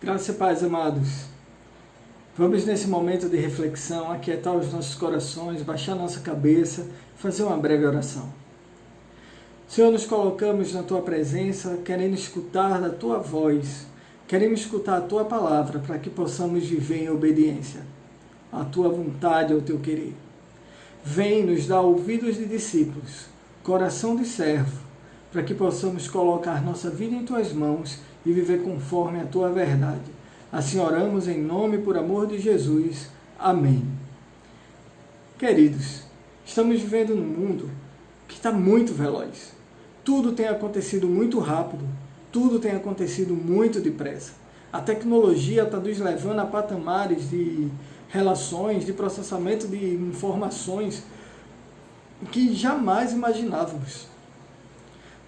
Graça e paz, amados. Vamos nesse momento de reflexão aquietar os nossos corações, baixar nossa cabeça, fazer uma breve oração. Senhor, nos colocamos na Tua presença, querendo escutar da Tua voz, queremos escutar a Tua palavra para que possamos viver em obediência à Tua vontade, ao Teu querer. Vem nos dar ouvidos de discípulos, coração de servo, para que possamos colocar nossa vida em Tuas mãos e viver conforme a Tua verdade. Assim oramos em nome e por amor de Jesus. Amém. Queridos, estamos vivendo num mundo que está muito veloz. Tudo tem acontecido muito rápido, tudo tem acontecido muito depressa. A tecnologia está nos levando a patamares de relações, de processamento de informações que jamais imaginávamos.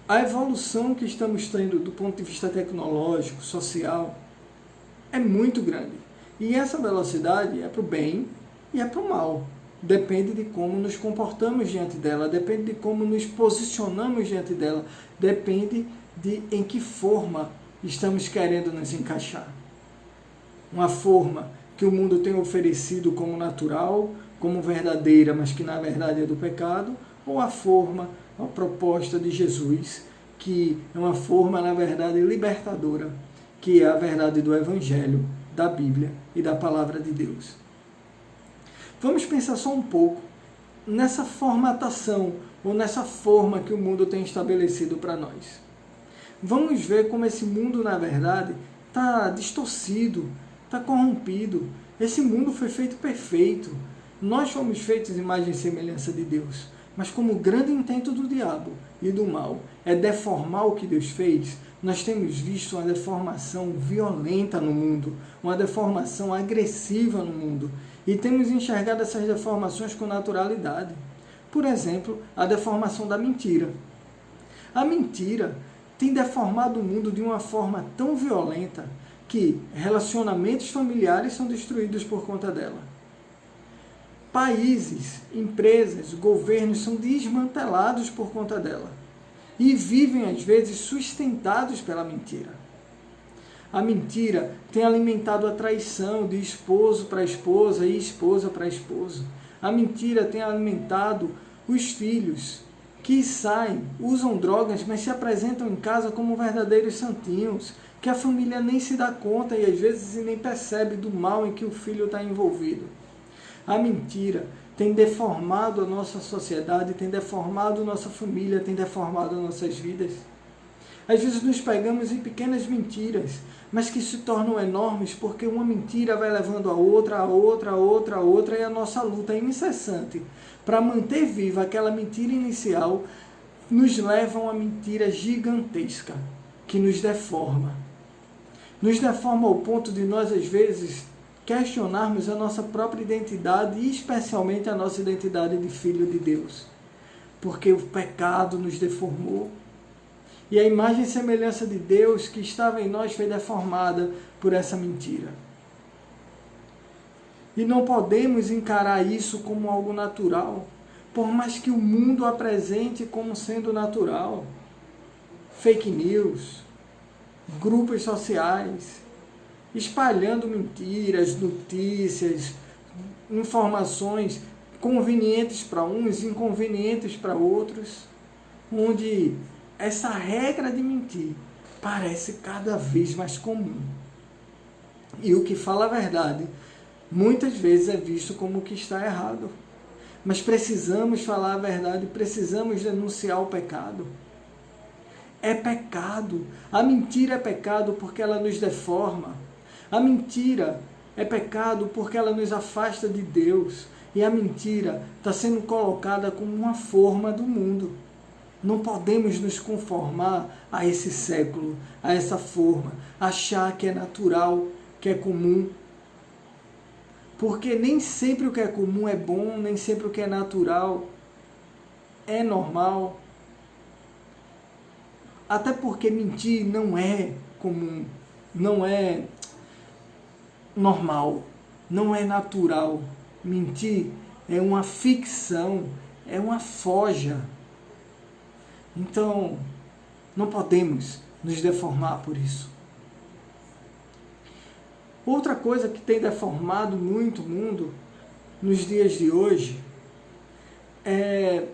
A evolução que estamos tendo do ponto de vista tecnológico, social, é muito grande. E essa velocidade é para o bem e é para o mal. Depende de como nos comportamos diante dela, depende de como nos posicionamos diante dela, depende de em que forma estamos querendo nos encaixar. Uma forma que o mundo tem oferecido como natural, como verdadeira, mas que na verdade é do pecado, ou a forma, a proposta de Jesus, que é uma forma, na verdade, libertadora, que é a verdade do Evangelho, da Bíblia e da Palavra de Deus. Vamos pensar só um pouco nessa formatação, ou nessa forma que o mundo tem estabelecido para nós. Vamos ver como esse mundo, na verdade, está distorcido, está corrompido. Esse mundo foi feito perfeito. Nós fomos feitos imagem e semelhança de Deus. Mas como o grande intento do diabo e do mal é deformar o que Deus fez, nós temos visto uma deformação violenta no mundo, uma deformação agressiva no mundo, e temos enxergado essas deformações com naturalidade. Por exemplo, a deformação da mentira. A mentira tem deformado o mundo de uma forma tão violenta que relacionamentos familiares são destruídos por conta dela. Países, empresas, governos são desmantelados por conta dela e vivem, às vezes, sustentados pela mentira. A mentira tem alimentado a traição de esposo para esposa e esposa para esposo. A mentira tem alimentado os filhos que saem, usam drogas, mas se apresentam em casa como verdadeiros santinhos, que a família nem se dá conta e, às vezes, nem percebe do mal em que o filho está envolvido. A mentira tem deformado a nossa sociedade, tem deformado nossa família, tem deformado nossas vidas. Às vezes nos pegamos em pequenas mentiras, mas que se tornam enormes porque uma mentira vai levando a outra, a outra, a outra, a outra, e a nossa luta é incessante para manter viva aquela mentira inicial nos leva a uma mentira gigantesca que nos deforma. Nos deforma ao ponto de nós, às vezes, questionarmos a nossa própria identidade e especialmente a nossa identidade de filho de Deus. Porque o pecado nos deformou. E a imagem e semelhança de Deus que estava em nós foi deformada por essa mentira. E não podemos encarar isso como algo natural, por mais que o mundo apresente como sendo natural. Fake news, grupos sociais, espalhando mentiras, notícias, informações convenientes para uns, inconvenientes para outros, onde essa regra de mentir parece cada vez mais comum. E o que fala a verdade, muitas vezes é visto como o que está errado. Mas precisamos falar a verdade, precisamos denunciar o pecado. É pecado. A mentira é pecado porque ela nos deforma. A mentira é pecado porque ela nos afasta de Deus. E a mentira está sendo colocada como uma forma do mundo. Não podemos nos conformar a esse século, a essa forma, achar que é natural, que é comum. Porque nem sempre o que é comum é bom, nem sempre o que é natural é normal. Até porque mentir não é comum, não é normal, não é natural. Mentir é uma ficção, é uma forja. Então, não podemos nos deformar por isso. Outra coisa que tem deformado muito o mundo nos dias de hoje é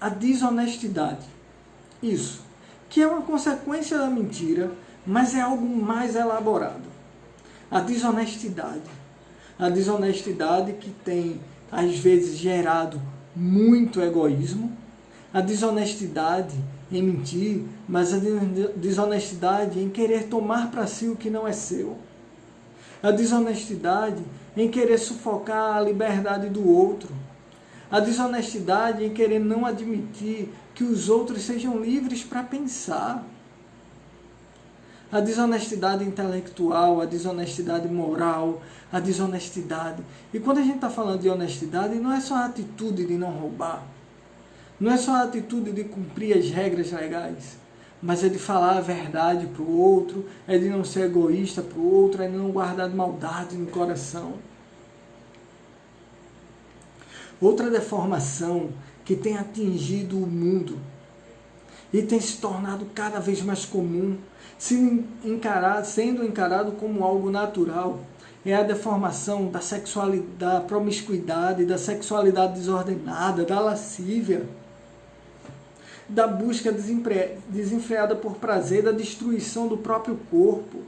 a desonestidade. Isso, que é uma consequência da mentira, mas é algo mais elaborado. A desonestidade. A desonestidade que tem, às vezes, gerado muito egoísmo. A desonestidade em mentir, mas a desonestidade em querer tomar para si o que não é seu. A desonestidade em querer sufocar a liberdade do outro. A desonestidade em querer não admitir que os outros sejam livres para pensar. A desonestidade intelectual, a desonestidade moral, a desonestidade. E quando a gente está falando de honestidade, não é só a atitude de não roubar. Não é só a atitude de cumprir as regras legais, mas é de falar a verdade para o outro, é de não ser egoísta para o outro, é de não guardar maldade no coração. Outra deformação que tem atingido o mundo e tem se tornado cada vez mais comum, sendo encarado como algo natural, é a deformação da sexualidade, da promiscuidade, da sexualidade desordenada, da lascívia, da busca desenfreada por prazer, da destruição do próprio corpo.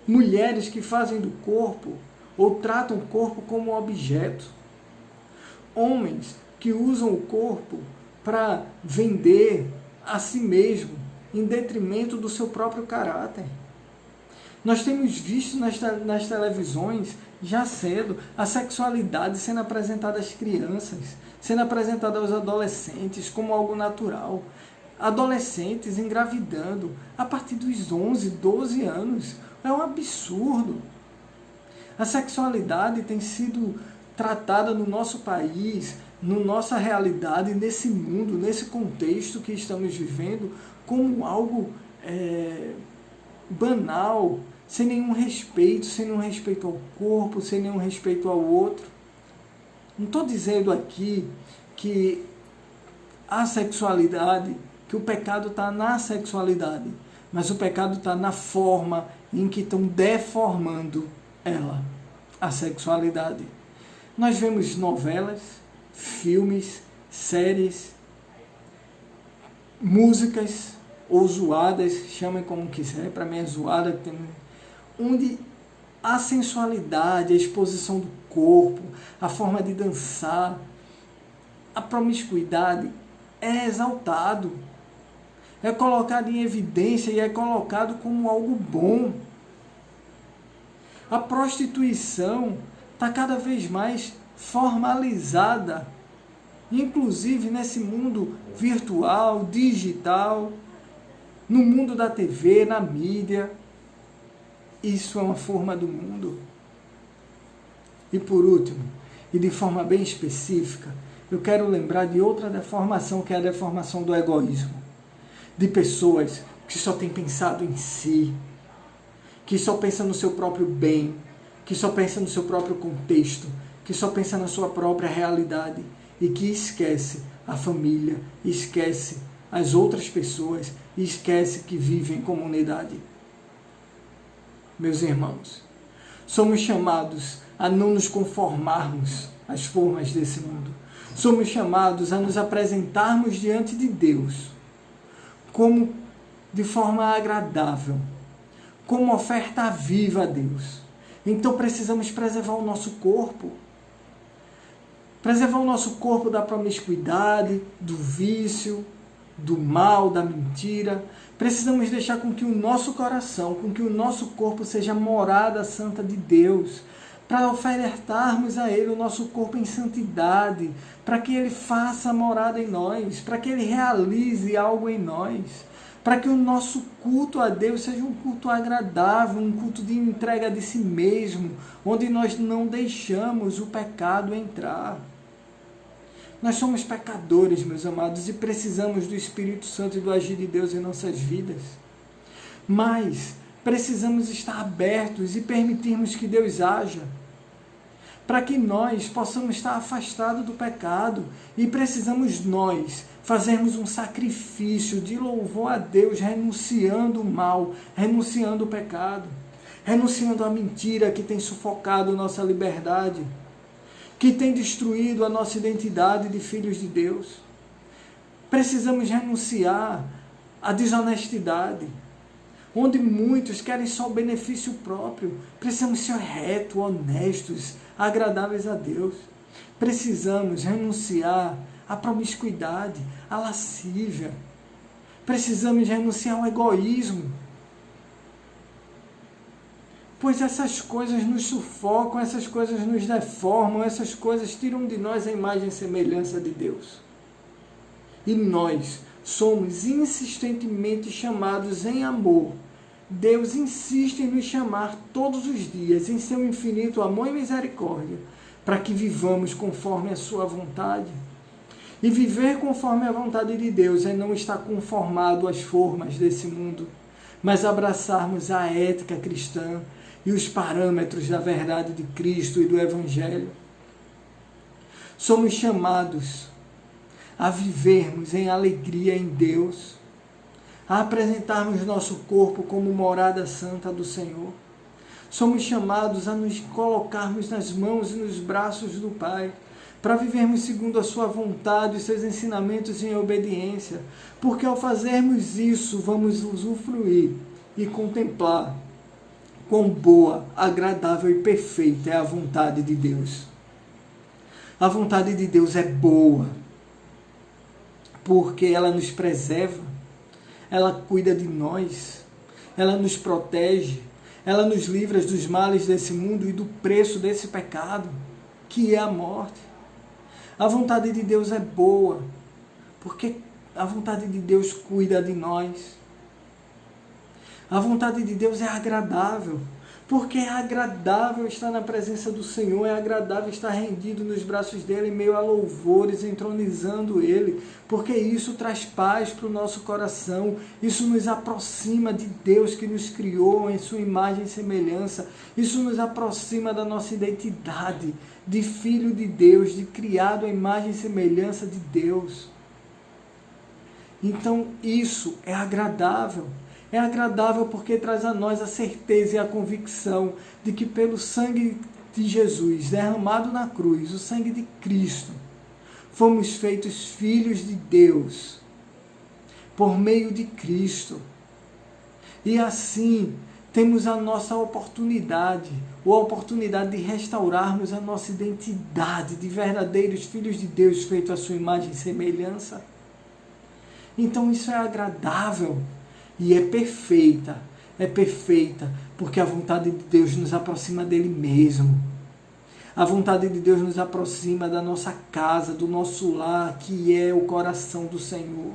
Mulheres que fazem do corpo ou tratam o corpo como objeto. Homens que usam o corpo para vender a si mesmo em detrimento do seu próprio caráter. Nós temos visto nas televisões, já cedo, a sexualidade sendo apresentada às crianças, sendo apresentada aos adolescentes como algo natural. Adolescentes engravidando a partir dos 11, 12 anos. É um absurdo. A sexualidade tem sido tratada no nosso país, na nossa realidade, nesse mundo, nesse contexto que estamos vivendo, como algo banal, sem nenhum respeito ao corpo, sem nenhum respeito ao outro. Não estou dizendo aqui que a sexualidade, que o pecado está na sexualidade, mas o pecado está na forma em que estão deformando ela, a sexualidade. Nós vemos novelas, filmes, séries, músicas, ou zoadas, chamem como quiser, para mim é zoada, onde a sensualidade, a exposição do corpo, a forma de dançar, a promiscuidade é exaltado, é colocado em evidência e é colocado como algo bom. A prostituição está cada vez mais formalizada, inclusive nesse mundo virtual, digital, no mundo da TV, na mídia. Isso é uma forma do mundo. E por último, e de forma bem específica, eu quero lembrar de outra deformação, que é a deformação do egoísmo. De pessoas que só têm pensado em si, que só pensam no seu próprio bem, que só pensam no seu próprio contexto, que só pensam na sua própria realidade e que esquece a família, esquece as outras pessoas e esquece que vive em comunidade. Meus irmãos, somos chamados a não nos conformarmos às formas desse mundo. Somos chamados a nos apresentarmos diante de Deus como de forma agradável, como oferta viva a Deus. Então precisamos preservar o nosso corpo. Preservar o nosso corpo da promiscuidade, do vício, do mal, da mentira. Precisamos deixar com que o nosso coração, com que o nosso corpo seja morada santa de Deus, para ofertarmos a Ele o nosso corpo em santidade, para que Ele faça morada em nós, para que Ele realize algo em nós, para que o nosso culto a Deus seja um culto agradável, um culto de entrega de si mesmo, onde nós não deixamos o pecado entrar. Nós somos pecadores, meus amados, e precisamos do Espírito Santo e do agir de Deus em nossas vidas. Mas precisamos estar abertos e permitirmos que Deus haja. para que nós possamos estar afastados do pecado, e precisamos nós fazermos um sacrifício de louvor a Deus, renunciando o mal, renunciando o pecado, renunciando a mentira que tem sufocado nossa liberdade, que tem destruído a nossa identidade de filhos de Deus. Precisamos renunciar à desonestidade, onde muitos querem só o benefício próprio. Precisamos ser retos, honestos, agradáveis a Deus. Precisamos renunciar à promiscuidade, à lascívia. Precisamos renunciar ao egoísmo, pois essas coisas nos sufocam, essas coisas nos deformam, essas coisas tiram de nós a imagem e semelhança de Deus. E nós somos insistentemente chamados em amor. Deus insiste em nos chamar todos os dias, em seu infinito amor e misericórdia, para que vivamos conforme a sua vontade. E viver conforme a vontade de Deus é não estar conformado às formas desse mundo, mas abraçarmos a ética cristã e os parâmetros da verdade de Cristo e do Evangelho. Somos chamados a vivermos em alegria em Deus, a apresentarmos nosso corpo como morada santa do Senhor. Somos chamados a nos colocarmos nas mãos e nos braços do Pai, para vivermos segundo a sua vontade e seus ensinamentos em obediência, porque ao fazermos isso, vamos usufruir e contemplar quão boa, agradável e perfeita é a vontade de Deus. A vontade de Deus é boa, porque ela nos preserva, ela cuida de nós, ela nos protege, ela nos livra dos males desse mundo e do preço desse pecado, que é a morte. A vontade de Deus é boa, porque a vontade de Deus cuida de nós. A vontade de Deus é agradável, porque é agradável estar na presença do Senhor, é agradável estar rendido nos braços dele, em meio a louvores, entronizando ele, porque isso traz paz para o nosso coração, isso nos aproxima de Deus que nos criou em sua imagem e semelhança, isso nos aproxima da nossa identidade de filho de Deus, de criado à imagem e semelhança de Deus. Então isso é agradável. É agradável porque traz a nós a certeza e a convicção de que pelo sangue de Jesus derramado na cruz, o sangue de Cristo, fomos feitos filhos de Deus por meio de Cristo. E assim temos a nossa oportunidade, ou a oportunidade de restaurarmos a nossa identidade de verdadeiros filhos de Deus feitos à sua imagem e semelhança. Então isso é agradável. E é perfeita, porque a vontade de Deus nos aproxima dele mesmo. A vontade de Deus nos aproxima da nossa casa, do nosso lar, que é o coração do Senhor.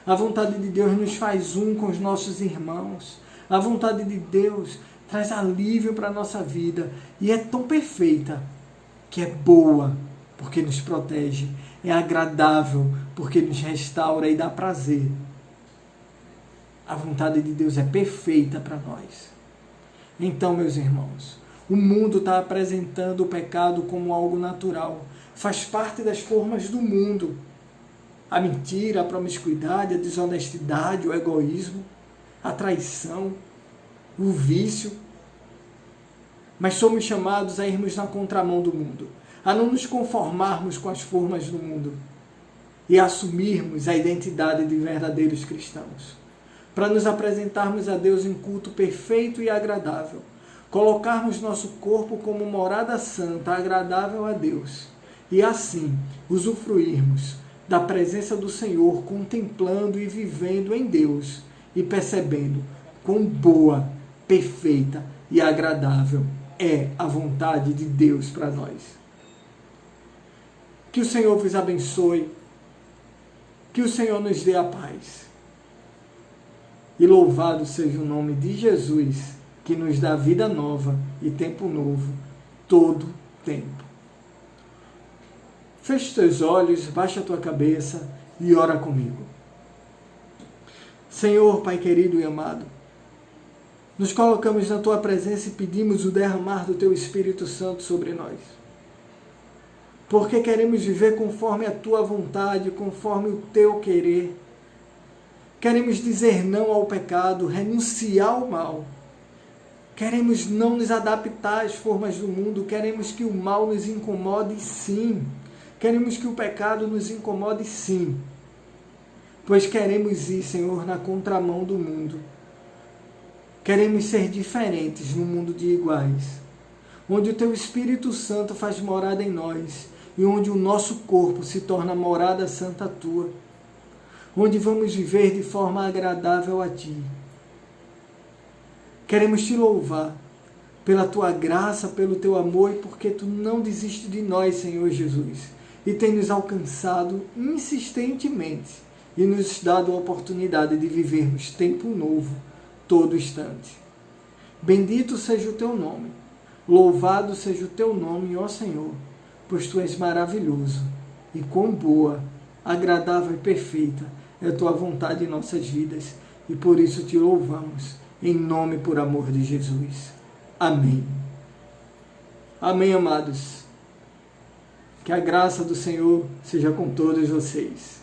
A vontade de Deus nos faz um com os nossos irmãos. A vontade de Deus traz alívio para a nossa vida. E é tão perfeita que é boa, porque nos protege. É agradável, porque nos restaura e dá prazer. A vontade de Deus é perfeita para nós. Então, meus irmãos, o mundo está apresentando o pecado como algo natural. Faz parte das formas do mundo. A mentira, a promiscuidade, a desonestidade, o egoísmo, a traição, o vício. Mas somos chamados a irmos na contramão do mundo, a não nos conformarmos com as formas do mundo e a assumirmos a identidade de verdadeiros cristãos, para nos apresentarmos a Deus em culto perfeito e agradável, colocarmos nosso corpo como morada santa, agradável a Deus, e assim usufruirmos da presença do Senhor, contemplando e vivendo em Deus e percebendo quão boa, perfeita e agradável é a vontade de Deus para nós. Que o Senhor vos abençoe, que o Senhor nos dê a paz. E louvado seja o nome de Jesus, que nos dá vida nova e tempo novo, todo tempo. Feche teus olhos, baixa a tua cabeça e ora comigo. Senhor, Pai querido e amado, nos colocamos na tua presença e pedimos o derramar do teu Espírito Santo sobre nós. porque queremos viver conforme a tua vontade, conforme o teu querer. Queremos dizer não ao pecado, renunciar ao mal. Queremos não nos adaptar às formas do mundo, queremos que o mal nos incomode, sim. Queremos que o pecado nos incomode, sim. Pois queremos ir, Senhor, na contramão do mundo. Queremos ser diferentes no mundo de iguais, onde o Teu Espírito Santo faz morada em nós e onde o nosso corpo se torna morada santa Tua, onde vamos viver de forma agradável a Ti. Queremos Te louvar pela Tua graça, pelo Teu amor e porque Tu não desiste de nós, Senhor Jesus, e tem nos alcançado insistentemente e nos dado a oportunidade de vivermos tempo novo, todo instante. Bendito seja o Teu nome, louvado seja o Teu nome, ó Senhor, pois Tu és maravilhoso e quão boa, agradável e perfeita é a Tua vontade em nossas vidas e por isso Te louvamos, em nome e por amor de Jesus. Amém. Amém, amados. Que a graça do Senhor seja com todos vocês.